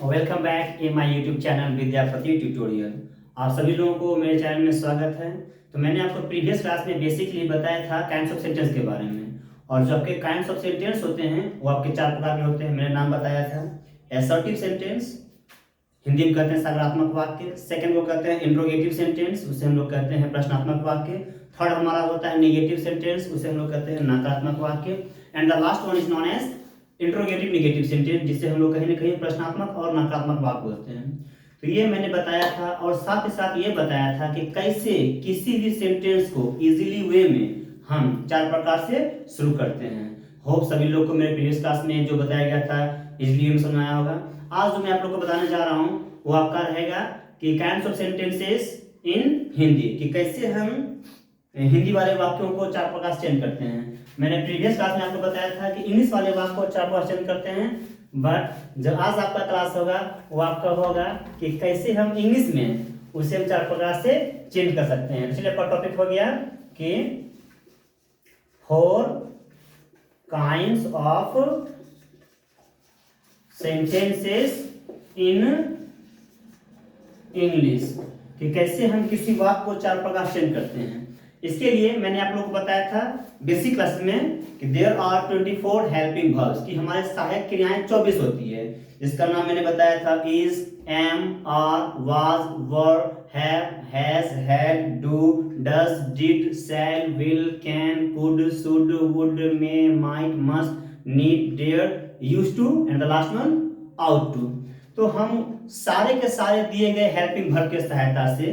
Welcome back in my YouTube channel Vidyapati tutorial. आप सभी लोगों को मेरे चैनल में स्वागत है। तो मैंने आपको प्रीवियस क्लास में बेसिकली बताया था काइंड्स ऑफ सेंटेंस के बारे में। और जो आपके काइंड्स ऑफ सेंटेंस होते हैं वो आपके चार प्रकार के होते हैं। मैंने नाम बताया था एसर्टिव सेंटेंस, हिंदी में कहते हैं सकारात्मक वाक्य। सेकंड को कहते हैं इंट्रोगेटिव सेंटेंस, उसे हम लोग कहते हैं प्रश्नात्मक वाक्य। थर्ड हमारा होता है नेगेटिव सेंटेंस, उसे हम लोग कहते हैं नकारात्मक वाक्य। And the last one is known as interrogative negative sentence, जिसे हम लोग कहीं ना कहीं प्रश्नात्मक और नकारात्मक वाक्य बोलते हैं। तो ये मैंने बताया था और साथ ही साथ ये बताया था कि कैसे किसी भी सेंटेंस को इजीली वे में हम चार प्रकार से शुरू करते हैं। होप सभी लोग को मेरे प्रीवियस क्लास में जो बताया गया था इजीली में समझ आया होगा। आज जो मैं आप लोग को बताने जा रहा हूँ वो आपका रहेगा कि काइंड्स ऑफ सेंटेंसेस इन हिंदी, कि कैसे हम हिंदी वाले वाक्यों को चार प्रकार से चेंज करते हैं। मैंने प्रीवियस क्लास में आपको बताया था कि इंग्लिश वाले वाक्य को चार प्रकार चेंज करते हैं, बट जब आज आपका क्लास होगा वो आपका होगा कि कैसे हम इंग्लिश में उसे हम चार प्रकार से चेंज कर सकते हैं। इसलिए आपका टॉपिक हो गया कि 4 kinds of sentences in English, कि कैसे हम किसी वाक्य को चार प्रकार से चेंज करते हैं। इसके लिए मैंने आप लोगों को बताया था बेसिक क्लास में कि देयर आर 24 हेल्पिंग वर्ब्स, कि हमारे सहायक क्रियाएं 24 होती है, जिसका नाम मैंने बताया था is, am, are, was, were, have, has, had, do, does, did, shall, will, can, could, should, would, may, might, must, need, dare, used to and the last one ought to. तो हम सारे के सारे दिए गए हेल्पिंग वर्ब के सहायता से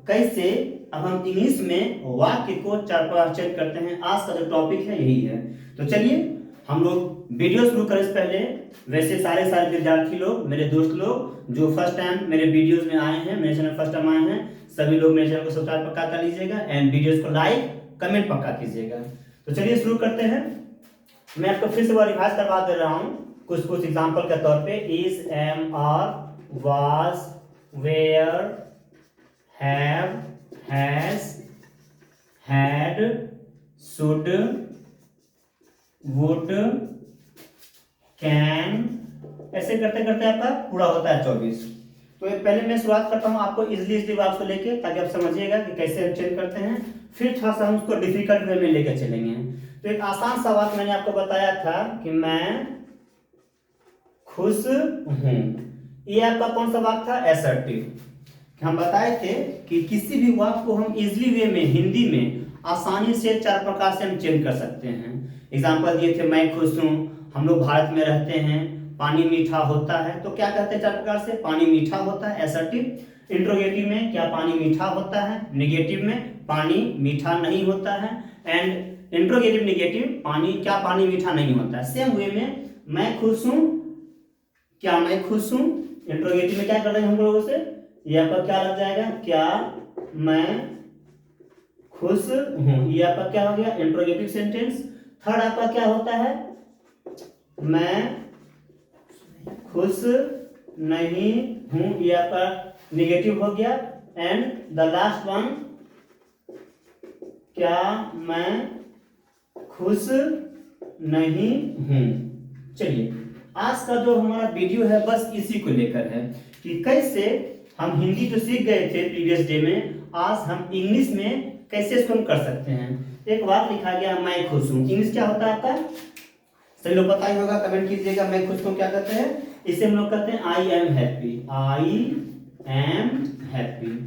कैसे अब हम इंग्लिश में वाक्य को चार प्रकार चेंज करते हैं। आज का जो टॉपिक है यही है। तो चलिए हम लोग वीडियो शुरू करें। इससे पहले वैसे सारे विद्यार्थी लोग, मेरे दोस्त लोग जो फर्स्ट टाइम मेरे वीडियोस में आए हैं, मेरे चैनल फर्स्ट टाइम आए हैं, सभी लोग मेरे चैनल को सब्सक्राइब पक्का कर लीजिएगा एंड वीडियोस को लाइक कमेंट पक्का कीजिएगा। तो चलिए शुरू करते हैं। मैं आपको फिर से रिवाइज करवा दे रहा हूँ कुछ एग्जाम्पल के तौर पे। Is, am, are, was, were, have, has, had, should, would, can, ऐसे करते करते आपका पूरा होता है 24। तो पहले मैं शुरुआत करता हूं आपको इजली वर्ब्स को लेके, ताकि आप समझिएगा कि कैसे हम चेंज करते हैं। फिर थोड़ा सा हम उसको डिफिकल्ट वे में लेकर चलेंगे। तो एक आसान सा बात मैंने आपको बताया था कि मैं खुश हूं, ये आपका कौन सा वाक्य था? एसर्टिव। हम बताए थे कि किसी भी वाक्य को हम इजली वे में हिंदी में आसानी से चार प्रकार से हम चेंज कर सकते हैं। एग्जांपल दिए थे मैं खुश हूं, हम लोग भारत में रहते हैं, पानी मीठा होता है। तो क्या कहते हैं चार प्रकार से? पानी मीठा होता है, एसर्टिव। इंट्रोगेटिव में क्या पानी मीठा होता है? नेगेटिव में पानी मीठा नहीं होता है। एंड इंट्रोगेटिव नेगेटिव पानी, क्या पानी मीठा नहीं होता है। सेम वे में मैं खुश हूं, क्या मैं खुश हूं, इंट्रोगेटिव में क्या कर रहे हैं हम लोगों से, ये आपका क्या लग जाएगा? क्या मैं खुश हूं, ये आपका क्या हो गया? Interrogative sentence. थर्ड आपका क्या होता है? मैं खुश नहीं हूं, ये आपका नेगेटिव हो गया। एंड द लास्ट वन, क्या मैं खुश नहीं हूं। चलिए आज का जो हमारा वीडियो है बस इसी को लेकर है कि कैसे हम हिंदी जो सीख गए थे प्रीवियस डे में, आज हम इंग्लिश में कैसे इसको हम कर सकते हैं। एक बात लिखा गया मैं खुश हूं, इंग्लिश क्या होता है आपका? सभी लोग पता ही होगा, कमेंट कीजिएगा। मैं खुश को क्या कहते हैं? इसे हम लोग कहते हैं I am happy, I am happy.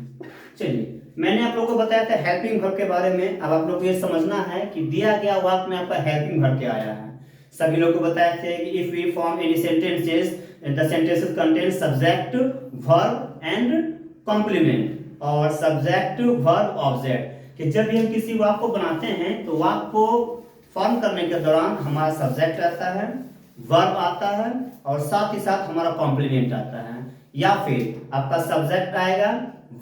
चलिए मैंने आप लोगों को बताया था हेल्पिंग वर्ब के बारे में। अब आप लोग को ये समझना है कि दिया गया वाक्य में आपका हेल्पिंग वर्ब क्या आया है। सभी लोग को बताए थे कि if we form any sentences, the sentences contain subject, verb and complement, और सब्जेक्ट, वर्ब, ऑब्जेक्ट, कि जब भी हम किसी वाक्य को बनाते हैं तो वाक्य को फॉर्म करने के दौरान हमारा सब्जेक्ट रहता है, वर्ब आता है और साथ ही साथ हमारा कॉम्प्लीमेंट आता है, या फिर आपका सब्जेक्ट आएगा,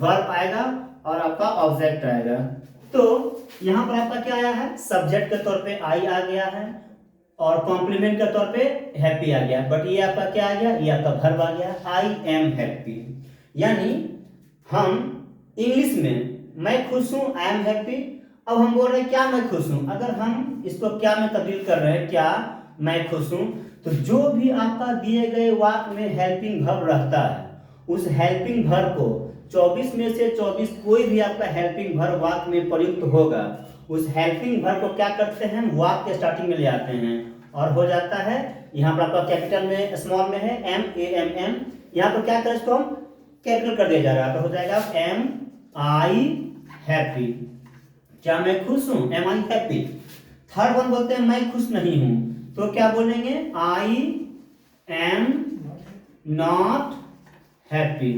वर्ब आएगा और आपका ऑब्जेक्ट आएगा। तो यहां पर आपका क्या आया है? सब्जेक्ट के तौर पे आई आ गया है और कॉम्प्लीमेंट के तौर पे हैप्पी आ गया। बट ये आपका क्या आ गया? ये आपका वर्ब आ गया, आई एम हैप्पी। यानी हम इंग्लिश में मैं खुश हूं, आई एम हैप्पी। अब हम बोल रहे हैं क्या मैं खुश हूं, अगर हम इसको क्या में तब्दील कर रहे हैं, क्या मैं खुश हूं, तो जो भी आपका दिए गए वाक्य में हेल्पिंग वर्ब रहता है, उस हेल्पिंग वर्ब को 24 में से 24 कोई भी आपका हेल्पिंग वर्ब वाक्य में प्रयुक्त होगा, उस हेल्पिंग वर्ब को क्या करते हैं, वाक्य के स्टार्टिंग में ले आते हैं और हो जाता है। यहाँ पर आपका कैपिटल में स्मॉल में है MAMM, यहाँ पर क्या करें, इसको हम कैपिटल कर दिया जा रहा है, तो हो जाएगा am I happy, क्या मैं खुश हूं, am I happy। Third one बोलते हैं मैं खुश नहीं हूं, तो क्या बोलेंगे, I am not happy।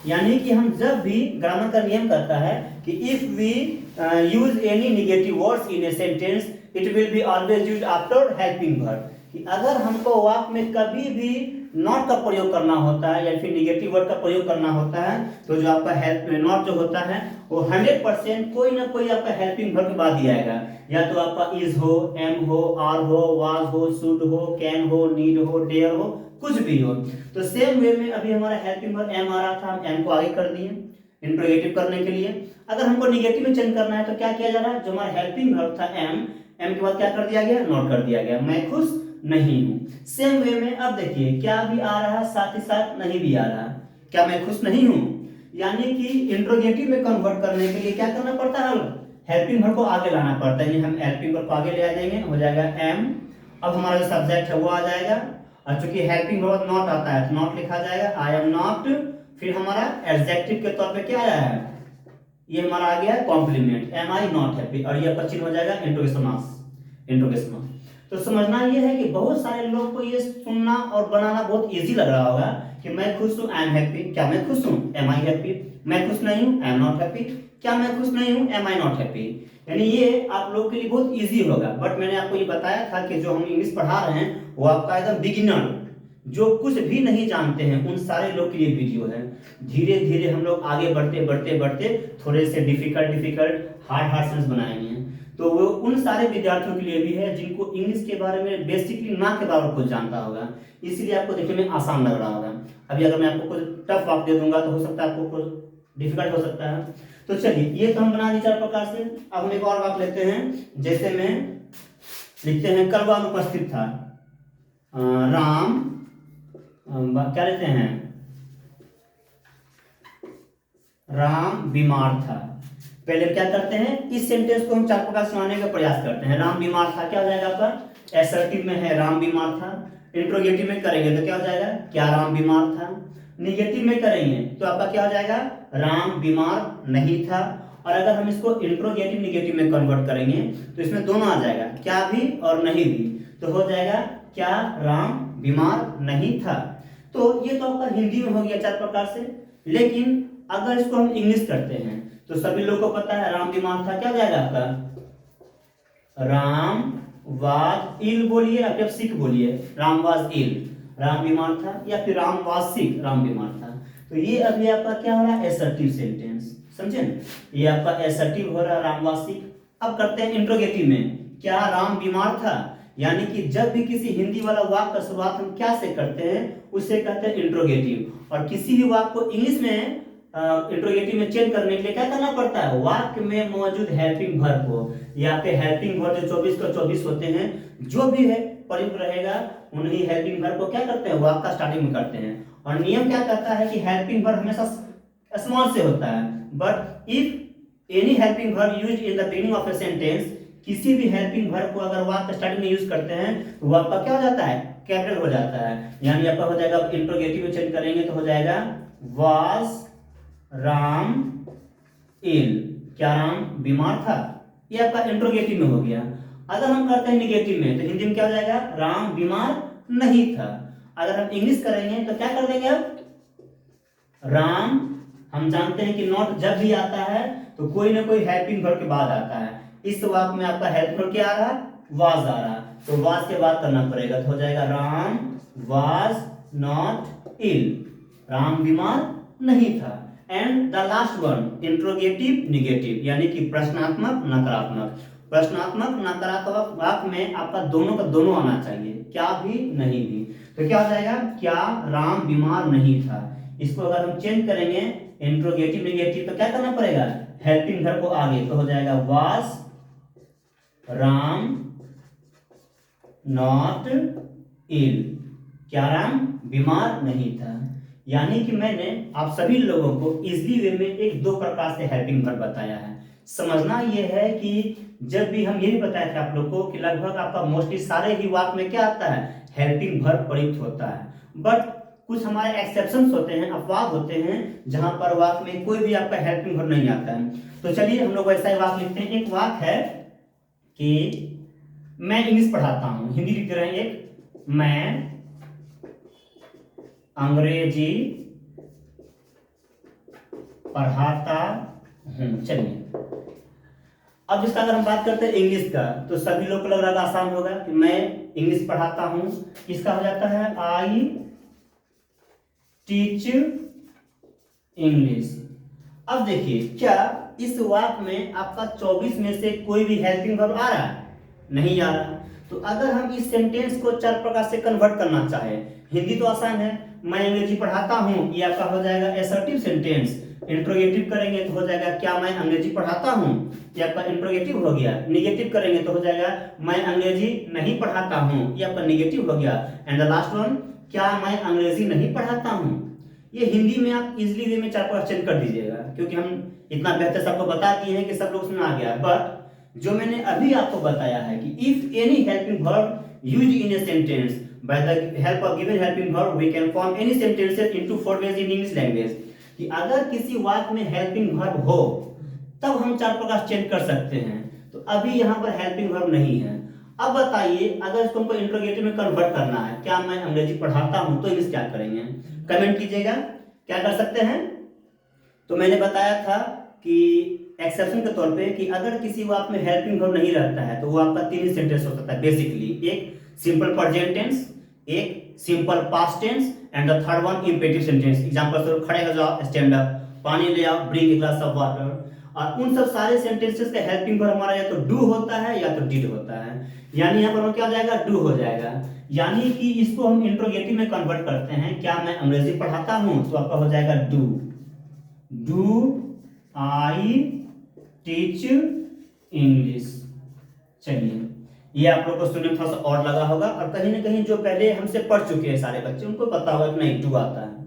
यानी कि हम जब भी ग्रामर का नियम करता है कि if we use any negative words in a sentence it will be always used after helping verb, कि अगर हमको वाक्य में कभी भी नॉट का प्रयोग करना होता है या फिर नेगेटिव वर्ड का प्रयोग करना होता है, तो जो आपका हेल्प नॉट जो होता है वो 100% कोई ना कोई आपका हेल्पिंग वर्ब के बाद ही आएगा, या तो आपका इज हो, एम हो, आर हो, वाज हो, शुड हो, कैन हो, नीड हो, डेयर हो, कुछ भी हो। तो सेम वे में अभी हमारा हेल्पिंग वर्ब एम आ रहा था, हम एम को आगे कर दिए इंट्रोगेटिव करने के लिए। अगर हमको नेगेटिव में चेंज करना है तो क्या किया जा रहा है, जो हमारा हेल्पिंग वर्ब था एम के बाद क्या कर दिया गया, नॉट कर दिया गया, मैं खुश नहीं हूं। सेम वे में अब देखिए क्या भी आ रहा है साथ ही साथ नहीं भी आ रहा, क्या मैं खुश नहीं हूं, यानी कि इंट्रोगेटिव में कन्वर्ट करने के लिए क्या करना पड़ता है, हेल्पिंग वर्ब को आगे लाना पड़ता है। हम हेल्पिंग वर्ब को आगे ले आ जाएंगे, हो जाएगा एम, अब हमारा जो सब्जेक्ट है वो आ जाएगा, और चूंकि हेल्पिंग वर्ब नॉट आता है तो नॉट लिखा जाएगा, आई एम नॉट, फिर हमारा एडजेक्टिव के तौर पे क्या आया है, ये हमारा आ गया complement, am I not happy, और ये आपका चिन्ह हो जाएगा इंट्रोगेशन मार्क्स। तो समझना ये है कि बहुत सारे लोग को ये सुनना और बनाना बहुत इजी लग रहा होगा कि मैं खुश हूं, आई एम हैप्पी, क्या मैं खुश हूं, एम आई हैप्पी, मैं खुश नहीं हूं, आई एम नॉट हैप्पी, क्या मैं खुश नहीं हूं, एम आई नॉट हैप्पी। यानी ये आप लोगों के लिए बहुत इजी होगा, बट मैंने आपको ये बताया था कि जो हम इंग्लिश पढ़ा रहे हैं वो आपका एकदम बिगिनर, जो कुछ भी नहीं जानते हैं उन सारे लोग के लिए वीडियो है। धीरे धीरे हम लोग आगे बढ़ते बढ़ते बढ़ते थोड़े से डिफिकल्ट हार्ड सेंस बनाएंगे, तो वो उन सारे विद्यार्थियों के लिए भी है जिनको इंग्लिश के बारे में बेसिकली ना के बराबर कुछ जानता होगा, इसलिए आपको देखने में आसान लग रहा होगा। अभी अगर मैं आपको कुछ टफ वाक्य दे दूंगा तो हो सकता है आपको कुछ डिफिकल्ट हो सकता है। तो चलिए ये तो हम बना दिए 4 प्रकार से। अब हम एक और वाक्य लेते हैं, जैसे में लिखते हैं कल वह अनुपस्थित था, राम क्या लेते हैं, राम बीमार था। पहले क्या करते हैं, इस सेंटेंस को हम 4 प्रकार सुनाने का प्रयास करते हैं। राम बीमार था क्या हो जाएगा आपका, एसर्टिव में है राम बीमार था। इंट्रोगेटिव में करेंगे तो क्या हो जाएगा, क्या राम बीमार था। निगेटिव में करेंगे तो आपका क्या हो जाएगा, राम बीमार नहीं था। और अगर हम इसको इंट्रोगेटिव निगेटिव में कन्वर्ट करेंगे तो इसमें दोनों आ जाएगा, क्या भी और नहीं भी, तो हो जाएगा क्या राम बीमार नहीं था। तो ये तो आपका हिंदी में हो गया 4 प्रकार से। लेकिन अगर इसको हम इंग्लिश करते हैं तो सभी लोग को पता है राम बीमार था क्या हो जाएगा आपका, राम वाज इल बोलिए या फिर सिक बोलिए, राम वाज इल, राम बीमार था, या फिर राम वाज सिक, राम बीमार था। तो ये अभी आपका क्या हो रहा है, एसर्टिव सेंटेंस, समझे, ये आपका एसर्टिव हो रहा है राम वाज सिक। अब करते हैं इंट्रोगेटिव में, क्या राम बीमार था, यानी कि जब भी किसी हिंदी वाला वाक्य का शुरुआत हम क्या से करते हैं उसे कहते हैं इंट्रोगेटिव। और किसी भी वाक्य को इंग्लिश में इंट्रोगेटिव में चेंज करने के लिए क्या करना पड़ता है, वाक्य में मौजूद हेल्पिंग वर्ब को, या फिर हेल्पिंग वर्ब जो 24 का 24 होते हैं जो भी है प्रयुक्त रहेगा उन्हीं हेल्पिंग वर्ब को क्या करते हैं, वाक्य का स्टार्टिंग में करते हैं। और नियम क्या कहता है कि हेल्पिंग वर्ब हमेशा स्मॉल से होता है, but if any helping verb used in the beginning of a sentence, किसी भी हेल्पिंग वर्ब को अगर वाक्य स्टार्टिंग में यूज करते हैं तो वो आपका क्या हो जाता है, कैपिटल हो जाता है। यानी आपका हो जाएगा, इंट्रोगेटिव में चेंज करेंगे तो हो जाएगा वाज राम इल, क्या राम बीमार था, ये आपका इंट्रोगेटिव में हो गया। अगर हम करते हैं निगेटिव में तो हिंदी में क्या हो जाएगा, राम बीमार नहीं था। अगर हम इंग्लिश करेंगे तो क्या कर देंगे, अब राम, हम जानते हैं कि नॉट जब भी आता है तो कोई ना कोई हेल्पिंग वर्ब के बाद आता है। इस वाक्य में आपका हेल्पिंग वर्ब क्या आ रहा है, वाज आ रहा, तो वाज के बाद करना पड़ेगा, तो हो जाएगा Ram was not ill, Ram बीमार नहीं था। And the last one interrogative negative, यानी कि प्रश्नात्मक नकारात्मक। प्रश्नात्मक नकारात्मक वाक्य में आपका दोनों का दोनों आना चाहिए, क्या भी नहीं भी। तो क्या हो जाएगा, क्या राम बीमार नहीं था। इसको अगर हम चेंज करेंगे इंट्रोगेटिव निगेटिव तो क्या करना पड़ेगा, हेल्पिंग वर्ब को आगे, तो हो जाएगा वाज राम नॉट इल, क्या राम, बीमार नहीं था। यानी कि मैंने आप सभी लोगों को इजली वे में एक दो प्रकार से हेल्पिंग वर्ब बताया है। समझना यह है कि जब भी हम यही बताए थे आप लोग को कि लगभग आपका मोस्टली सारे ही वाक्य में क्या आता है, हेल्पिंग वर्ब प्रयुक्त होता है। बट कुछ हमारे एक्सेप्शंस होते हैं, अपवाद होते हैं, जहां पर वाक्य में कोई भी आपका हेल्पिंग वर्ब नहीं आता है। तो चलिए हम लोग वैसा ही वाक्य लिखते हैं। एक वाक्य है कि मैं इंग्लिश पढ़ाता हूं, हिंदी लिख रहे हैं एक, मैं अंग्रेजी पढ़ाता हूं। चलिए अब इसका अगर हम बात करते हैं इंग्लिश का, तो सभी लोग को लग रहा आसान होगा कि मैं इंग्लिश पढ़ाता हूं। इसका हो जाता है आई टीच इंग्लिश। अब देखिए क्या इस वाक्य में आपका 24 में से कोई भी हेल्पिंग वर्ब आ रहा है? नहीं आ रहा। तो अगर हम इस सेंटेंस को 4 प्रकार से कन्वर्ट करना चाहे, हिंदी तो आसान है, मैं अंग्रेजी पढ़ाता हूं, ये आपका हो जाएगा असर्टिव सेंटेंस। इंट्रोगेटिव करेंगे तो हो जाएगा क्या मैं अंग्रेजी पढ़ाता हूं, ये आपका इंट्रोगेटिव हो गया। निगेटिव करेंगे तो हो जाएगा मैं अंग्रेजी नहीं पढ़ाता हूं, ये आपका निगेटिव हो गया। एंड द लास्ट वन, क्या मैं अंग्रेजी नहीं पढ़ाता हूं। ये हिंदी में आप इजीली वे में 4 पांच चेंज कर दीजिएगा, क्योंकि हम इतना बेहतर सबको बता दिए हैं कि सब लोग उसमें आ गया। बट जो मैंने अभी आपको बताया है कि if any helping verb used in a sentence by the help of given helping verb we can form any sentences into 4 ways in English language, कि अगर किसी वाक्य में हेल्पिंग वर्ब हो तब हम 4 प्रकार चेंज कर सकते हैं। तो अभी यहाँ पर हेल्पिंग वर्ब नहीं है। अब बताइए अगर इसको हमको इंट्रोगेटिव में कन्वर्ट करना है, क्या मैं अंग्रेजी पढ़ाता हूं, तो इंग्लिश क्या करेंगे, कमेंट कीजिएगा क्या कर सकते हैं। तो मैंने बताया था कि एक्सेप्शन के तौर पे कि अगर किसी वाक्य में हेल्पिंग वर्ब नहीं रहता है तो वो आपका 3 ही सेंटेंस हो सकता है बेसिकली। एक सिंपल प्रेजेंट टेंस, एक simple past tense, and the third one imperative sentence. Example स्वरूप खड़े हो जाओ, स्टैंड अप, पानी ले आओ, bring a glass of water. और उन सब सारे सेंटेंसेस का हेल्पिंग वर्ब हमारा या तो डू होता है या तो डिड होता है। यानी यहाँ पर क्या हो जाएगा, डू हो जाएगा। यानी कि इसको हम इंट्रोगेटिव में कन्वर्ट करते हैं, क्या मैं अंग्रेजी पढ़ाता हूं, तो आपका हो जाएगा do, do I teach English. चलिए ये आप लोग को सुनने में थोड़ा सा और लगा होगा, और कहीं ना कहीं जो पहले हमसे पढ़ चुके हैं सारे बच्चे उनको पता होगा कि नहीं डू आता है।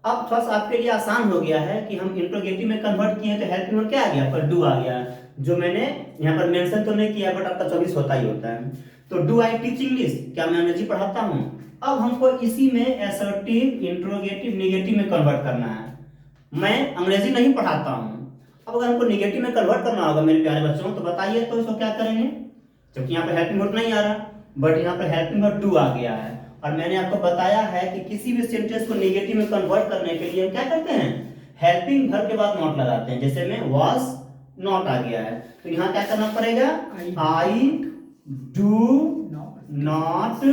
अब थोड़ा सा आपके लिए आसान हो गया है कि हम इंट्रोगेटिव में कन्वर्ट किए तो हेल्पिंग वर्ब क्या आ गया, पर डू आ गया, जो मैंने यहाँ पर मेंशन तो नहीं किया बट आपका 24 होता ही होता है। तो डू आई टीच इंग्लिश, क्या मैं अंग्रेजी पढ़ाता हूँ। अब हमको इसी में असर्टिव, इंट्रोगेटिव, निगेटिव में कन्वर्ट करना है। मैं अंग्रेजी नहीं पढ़ाता हूँ। अब अगर हमको निगेटिव में कन्वर्ट करना होगा मेरे प्यारे बच्चों, तो बताइए तो इसको क्या करेंगे, क्योंकि यहाँ पर हेल्पिंग वर्ब नहीं आ रहा बट यहाँ पर हेल्पिंग वर्ब डू आ गया है। और मैंने आपको बताया है कि किसी भी सेंटेंस को नेगेटिव में कन्वर्ट करने के लिए हम क्या करते हैं, हेल्पिंग वर्ब के बाद नॉट लगाते हैं। जैसे में वाज नॉट आ गया है तो यहाँ क्या करना पड़ेगा, I do not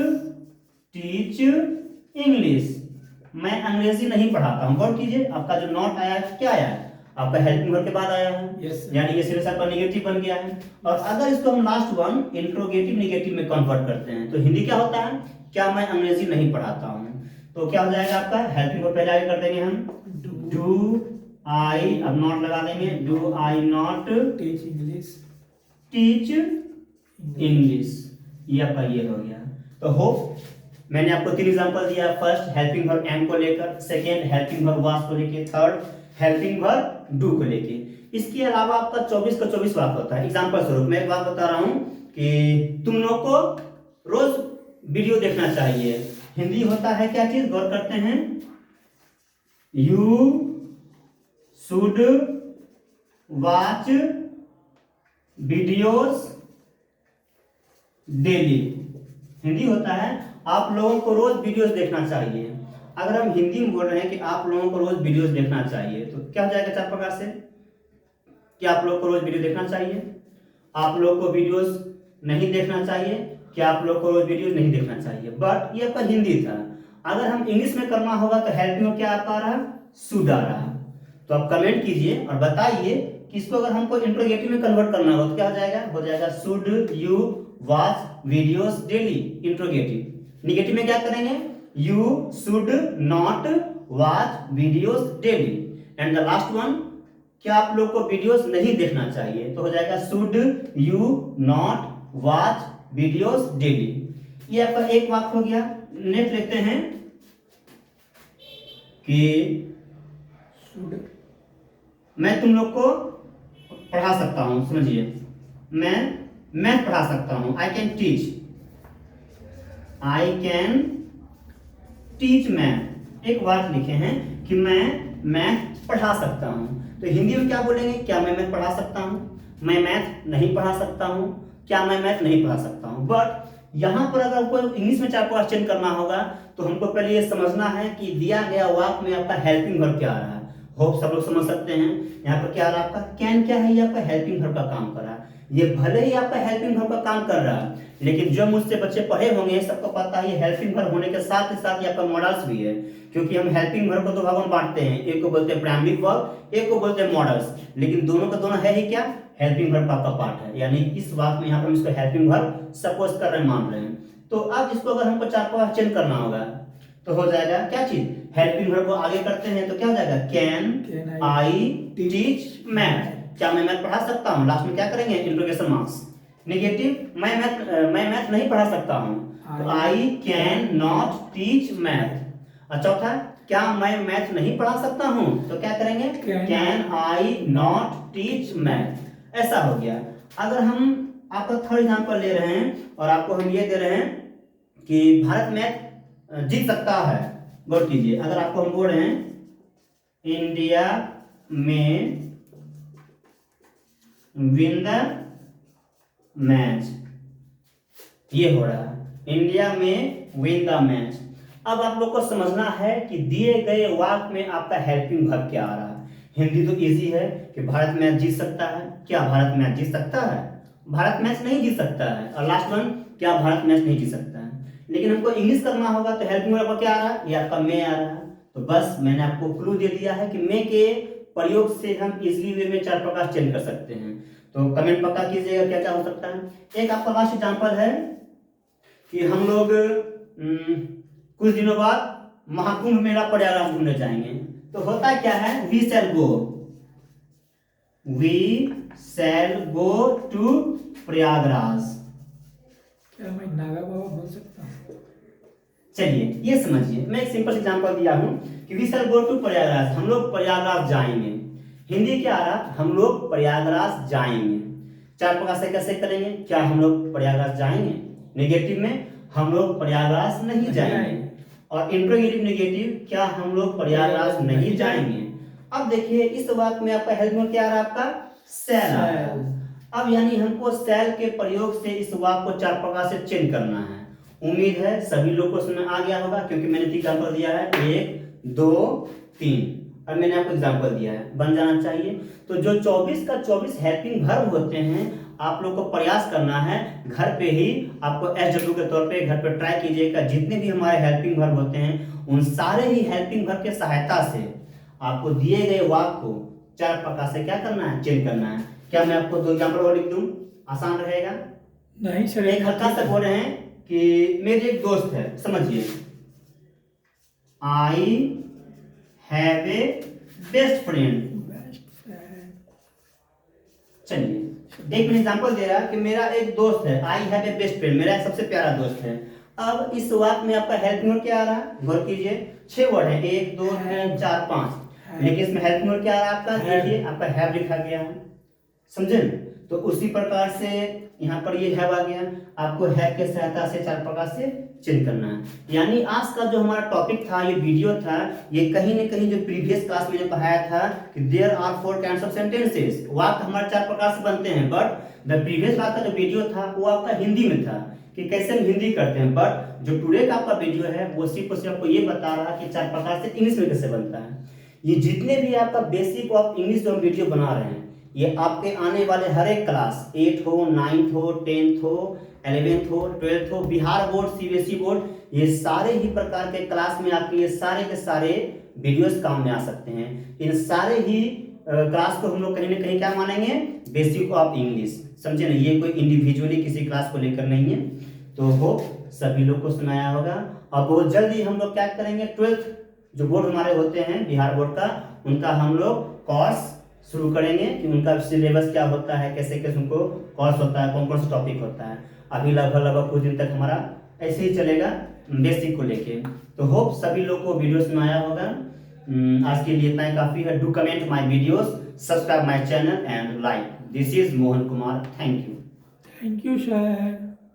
teach English, मैं अंग्रेजी नहीं पढ़ाता हूँ। गौर कीजिए आपका जो नॉट आया है क्या आया है, आपका हेल्पिंग वर्ब के बाद आया है। yes, यानी ये सिर्फ आपका नेगेटिव बन गया है। और अगर इसको हम लास्ट वन इंट्रोगेटिव निगेटिव में कन्वर्ट करते हैं तो हिंदी क्या होता है, क्या मैं अंग्रेजी नहीं पढ़ाता हूं, तो क्या हो जाएगा आपका हेल्पिंग वर्ब पहले आगे कर देंगे हम, डू आई, अब नॉट लगा देंगे, do I not teach English, teach English, ये आपका ये हो गया। तो होप मैंने आपको 3 एग्जांपल दिया, फर्स्ट हेल्पिंग वर्ब एम को लेकर, सेकेंड हेल्पिंग वर्ब वाज को लेकर, थर्ड हेल्पिंग वर्ब डू को लेके। इसके अलावा आपका 24 का 24 वाक्य होता है। एग्जांपल स्वरूप मैं एक बात बता रहा हूं कि तुम लोग को रोज वीडियो देखना चाहिए। हिंदी होता है क्या चीज, गौर करते हैं, you should watch videos daily. Hindi होता है आप लोगों को रोज वीडियोस देखना चाहिए। अगर हम हिंदी में बोल रहे हैं कि आप लोगों को रोज वीडियोस देखना चाहिए तो क्या हो जाएगा 4 प्रकार से, कि आप लोग को रोज वीडियो देखना चाहिए, आप लोग को वीडियोस नहीं देखना चाहिए, कि आप लोग को रोज वीडियोस नहीं देखना चाहिए। बट ये आपका हिंदी था। अगर हम इंग्लिश में करना होगा तो हेल्पिंग में क्या आ रहा, शुड आ रहा। तो आप कमेंट कीजिए और बताइए कि इसको अगर हमको इंट्रोगेटिव में कन्वर्ट करना हो तो क्या हो जाएगा should you watch videos daily, interrogative. Negative में क्या करेंगे, you should not watch videos daily, and the last one, क्या आप लोग को वीडियोस नहीं देखना चाहिए, तो हो जाएगा should you not watch videos daily। ये आपका एक वाक्य हो गया। नेक्स्ट लिखते हैं कि मैं तुम लोग को पढ़ा सकता हूं, समझिए, मैं मैथ पढ़ा सकता हूं, आई कैन टीच मैथ। एक बात लिखे हैं कि मैं मैथ पढ़ा सकता हूं। तो हिंदी में क्या बोलेंगे? क्या मैं मैथ पढ़ा सकता हूं? मैं मैथ नहीं पढ़ा सकता हूं। क्या मैं मैथ नहीं पढ़ा सकता हूं? बट यहां पर अगर आपको इंग्लिश में चार क्वेश्चन करना होगा तो हमको पहले ये समझना है कि दिया गया वाक्य में आपका हेल्पिंग वर्ब क्या आ रहा है। होप सब लोग समझ सकते हैं। यहाँ पर क्या आ रहा है आपका कैन, क्या है? ये आपका हेल्पिंग वर्ब का काम कर रहा है। ये भले ही आपका हेल्पिंग वर्ब का काम कर रहा है, लेकिन जो मुझसे बच्चे पढ़े होंगे सबको पता है ये हेल्पिंग वर्ब होने के साथ ही साथ ये आपका मॉडल्स भी है, क्योंकि हम हेल्पिंग वर्ब को दो भागों में बांटते हैं, एक को बोलते हैं प्राइमरी वर्ब, एक को बोलते हैं मॉडल्स, लेकिन दोनों का दोनों है ही क्या? हेल्पिंग वर्ब का आपका पार्ट है। यानी इस वाक्य में यहाँ पर हम इसको हेल्पिंग वर्ब सपोज कर रहे हैं, मान रहे हैं। तो अब इसको अगर हमको चार पांच चेंज करना होगा तो हो जाएगा क्या चीज? हेल्पिंग वर्ब को आगे करते हैं तो क्या हो जाएगा? Can I teach math. क्या मैं मैथ पढ़ा सकता हूँ? लास्ट में क्या करेंगे? Interrogation marks. नेगेटिव, मैं मैथ नहीं पढ़ा सकता हूँ, तो I can not teach math. और चौथा, क्या मैं मैथ नहीं पढ़ा सकता हूँ, तो क्या करेंगे? Can I not teach math. ऐसा हो गया। अगर हम आपका थर्ड एग्जांपल ले रहे हैं और आपको हम ये दे रहे हैं कि भारत मैच जीत सकता है, गौर कीजिए। अगर आपको हम बोल रहे हैं इंडिया में विन द मैच, ये हो रहा है इंडिया में विन द मैच। अब आप लोग को समझना है कि दिए गए वाक्य में आपका हेल्पिंग वर्ब क्या आ रहा है। हिंदी तो इजी है कि भारत मैच जीत सकता है। क्या भारत मैच जीत सकता है? भारत मैच नहीं जीत सकता है। और लास्ट वन, क्या भारत मैच नहीं जीत सकता है। लेकिन हमको इंग्लिश करना होगा तो हेल्पिंग वर्ब क्या आ रहा है? ये आपका मे आ रहा है। तो बस मैंने आपको क्लू दे दिया है कि मे के प्रयोग से हम इजीली वे में चार प्रकार चेंज कर सकते हैं। तो कमेंट पक्का कीजिएगा क्या क्या हो सकता है। एक आपका लास्ट एग्जांपल है कि हम लोग कुछ दिनों बाद महाकुंभ मेला प्रयागराज घूमने जाएंगे। तो होता क्या है? We shall go to Prayagraj. क्या मैं नागा बाबा बोल सकता हूँ? चलिए ये समझिए, मैं एक सिंपल एग्जांपल दिया हूं कि we shall go to Prayagraj, हम लोग प्रयागराज जाएंगे। हिंदी क्या आ रहा? हम लोग प्रयागराज जाएंगे। चार प्रकार से कैसे करेंगे? क्या हम लोग प्रयागराज जाएंगे? नेगेटिव में हम लोग प्रयागराज नहीं जाएंगे। और इंट्रोगेटिव नेगेटिव, क्या हम लोग प्रयागराज नहीं जाएंगे। अब देखिए इस वाक्य में आपका हेल्प में क्या आ रहा है? आपका शैल आ रहा है। अब यानी हमको शैल के प्रयोग से इस वाक्य को चार प्रकार से चेंज करना है। उम्मीद है सभी लोग को समझ आ गया होगा, क्योंकि मैंने 3 एग्जांपल दिया है, 1 2 3, और मैंने आपको एग्जांपल दिया है, बन जाना चाहिए। तो जो 24 का 24 हेल्पिंग वर्ब होते हैं, आप लोग को प्रयास करना है घर पे ही, आपको SW के तौर पे घर पे ट्राई कीजिएगा। जितने भी हमारे हेल्पिंग वर्ब होते हैं उन सारे ही हेल्पिंग वर्ब के सहायता से आपको दिए गए वाक्य को चार प्रकार से क्या करना है? चेंज करना है। क्या मैं आपको 2 एग्जांपल और लिख दूं? आसान रहेगा? नहीं सर। एक हल्का सा बोल रहे हैं कि मेरे एक दोस्त है, समझिए, I have a best friend. चलिए एक मैंने एग्जांपल दे रहा कि मेरा एक दोस्त है, I have a best friend, मेरा एक सबसे प्यारा दोस्त है। अब इस वाक्य में आपका हेल्पिंग वर्ब क्या आ रहा है? गौर कीजिए, 6 वर्ड है, 1 2 3 4 5, लेकिन इसमें हेल्पिंग वर्ब क्या आ रहा है आपका? देखिए आपका हैव लिखा गया है, समझे? तो उसी प्रकार से यहाँ पर ये हैव आ गया। आपको हैव के सहायता से चार प्रकार से चेंज करना है। यानी आज का जो हमारा टॉपिक था, ये वीडियो था, ये कहीं न कहीं जो प्रीवियस क्लास में पढ़ाया था कि there are 4 kinds of sentences, वाक्य हमारे 4 प्रकार से बनते हैं। बट द प्रीवियस क्लास का जो वीडियो था वो आपका हिंदी में था कि कैसे हम हिंदी करते हैं। बट जो टुडे का आपका वीडियो है वो सिर्फ और सिर्फ आपको ये बता रहा है कि 4 प्रकार से इंग्लिश में कैसे बनता है। ये जितने भी आपका बेसिक ऑफ इंग्लिश जो हम वीडियो बना रहे हैं, ये आपके आने वाले हर एक क्लास, 8 हो, 9th हो, 10th हो, 11th हो, 12th हो, बिहार बोर्ड, CBSE बोर्ड, ये सारे ही प्रकार के क्लास में आपके ये सारे के सारे वीडियोस काम में आ सकते हैं। इन सारे ही क्लास को हम लोग कहीं ना कहीं क्या मानेंगे? बेसिक ऑफ इंग्लिश, समझे ना? ये कोई इंडिविजुअली किसी क्लास को लेकर नहीं है। तो हो सभी लोग को सुनाया होगा। अब बहुत जल्दी हम लोग क्या करेंगे, 12th जो बोर्ड हमारे होते हैं बिहार बोर्ड का, उनका हम लोग कोर्स शुरू करेंगे कि उनका सिलेबस क्या होता है, कैसे कैसे उनको कोर्स होता है, कौन कौन सा टॉपिक होता है। अभी लगभग कुछ दिन तक हमारा ऐसे ही चलेगा। बेसिक को लेके। तो होप सभी लोग को वीडियो में आया होगा। आज के लिए इतना ही काफ़ी है। Do comment my videos, subscribe my channel and like. This is Mohan Kumar, thank you. Thank you sir.